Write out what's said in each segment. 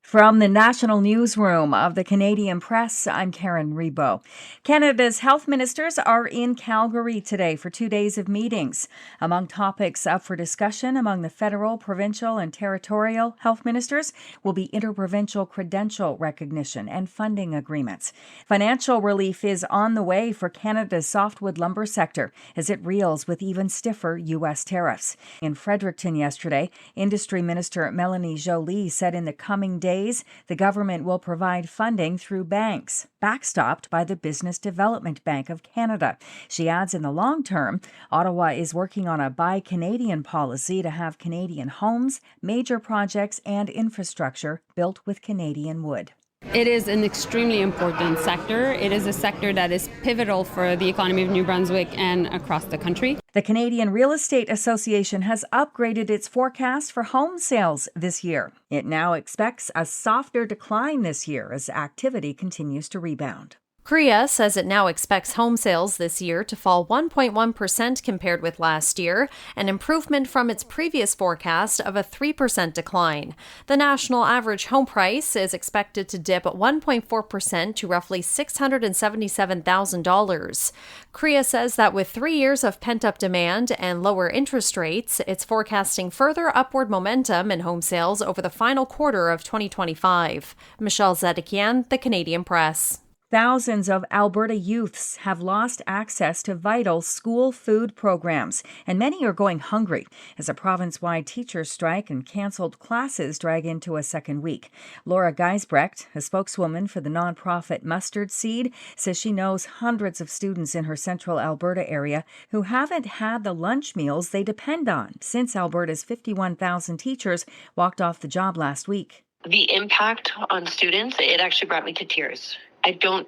From the National Newsroom of the Canadian Press, I'm Karen Rebo. Canada's health ministers are in Calgary today for 2 days of meetings. Among topics up for discussion among the federal, provincial, and territorial health ministers will be interprovincial credential recognition and funding agreements. Financial relief is on the way for Canada's softwood lumber sector as it reels with even stiffer U.S. tariffs. In Fredericton yesterday, Industry Minister Melanie Joly said in the coming days, the government will provide funding through banks, backstopped by the Business Development Bank of Canada. She adds in the long term, Ottawa is working on a Buy Canadian policy to have Canadian homes, major projects, and infrastructure built with Canadian wood. It is an extremely important sector. It is a sector that is pivotal for the economy of New Brunswick and across the country. The Canadian Real Estate Association has upgraded its forecast for home sales this year. It now expects a softer decline this year as activity continues to rebound. CREA says it now expects home sales this year to fall 1.1% compared with last year, an improvement from its previous forecast of a 3% decline. The national average home price is expected to dip 1.4% to roughly $677,000. CREA says that with 3 years of pent-up demand and lower interest rates, it's forecasting further upward momentum in home sales over the final quarter of 2025. Michelle Zedekian, The Canadian Press. Thousands of Alberta youths have lost access to vital school food programs, and many are going hungry as a province-wide teachers strike and cancelled classes drag into a second week. Laura Geisbrecht, a spokeswoman for the nonprofit Mustard Seed, says she knows hundreds of students in her central Alberta area who haven't had the lunch meals they depend on since Alberta's 51,000 teachers walked off the job last week. The impact on students, it actually brought me to tears. I don't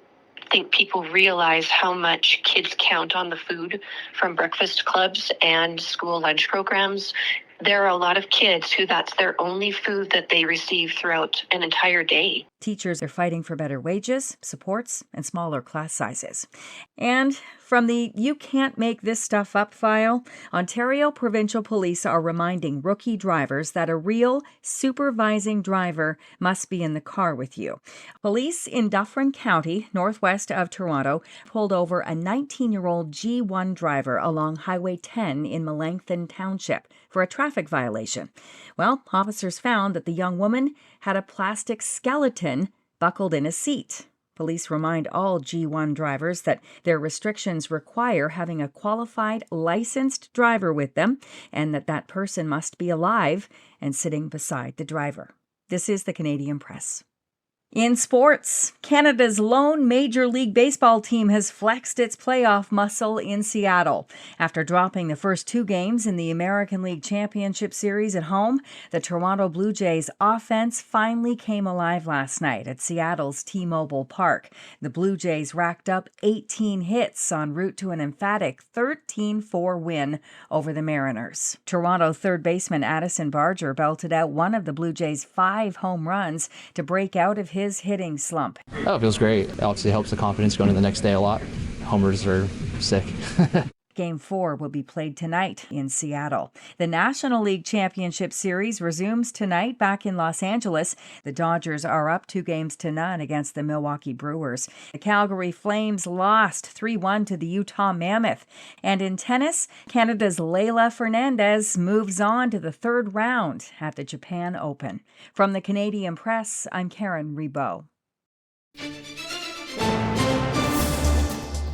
think people realize how much kids count on the food from breakfast clubs and school lunch programs. There are a lot of kids who that's their only food that they receive throughout an entire day. Teachers are fighting for better wages, supports, and smaller class sizes. And from the "you can't make this stuff up" file, Ontario Provincial Police are reminding rookie drivers that a real supervising driver must be in the car with you. Police in Dufferin County, northwest of Toronto, pulled over a 19-year-old G1 driver along Highway 10 in Melanchthon Township for a traffic violation. Well, officers found that the young woman had a plastic skeleton buckled in a seat. Police remind all G1 drivers that their restrictions require having a qualified, licensed driver with them and that person must be alive and sitting beside the driver. This is the Canadian Press. In sports, Canada's lone Major League Baseball team has flexed its playoff muscle in Seattle. After dropping the first 2 games in the American League Championship Series at home, the Toronto Blue Jays offense finally came alive last night at Seattle's T-Mobile Park. The Blue Jays racked up 18 hits en route to an emphatic 13-4 win over the Mariners. Toronto third baseman Addison Barger belted out one of the Blue Jays' 5 home runs to break out of his hitting slump. Oh, it feels great. It obviously helps the confidence going into the next day a lot. Homers are sick. Game 4 will be played tonight in Seattle. The National League Championship Series resumes tonight back in Los Angeles. The Dodgers are up 2-0 against the Milwaukee Brewers. The Calgary Flames lost 3-1 to the Utah Mammoth. And in tennis, Canada's Leylah Fernandez moves on to the 3rd round at the Japan Open. From the Canadian Press, I'm Karen Rebo.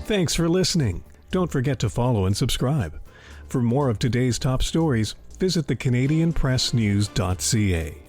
Thanks for listening. Don't forget to follow and subscribe. For more of today's top stories, visit thecanadianpressnews.ca.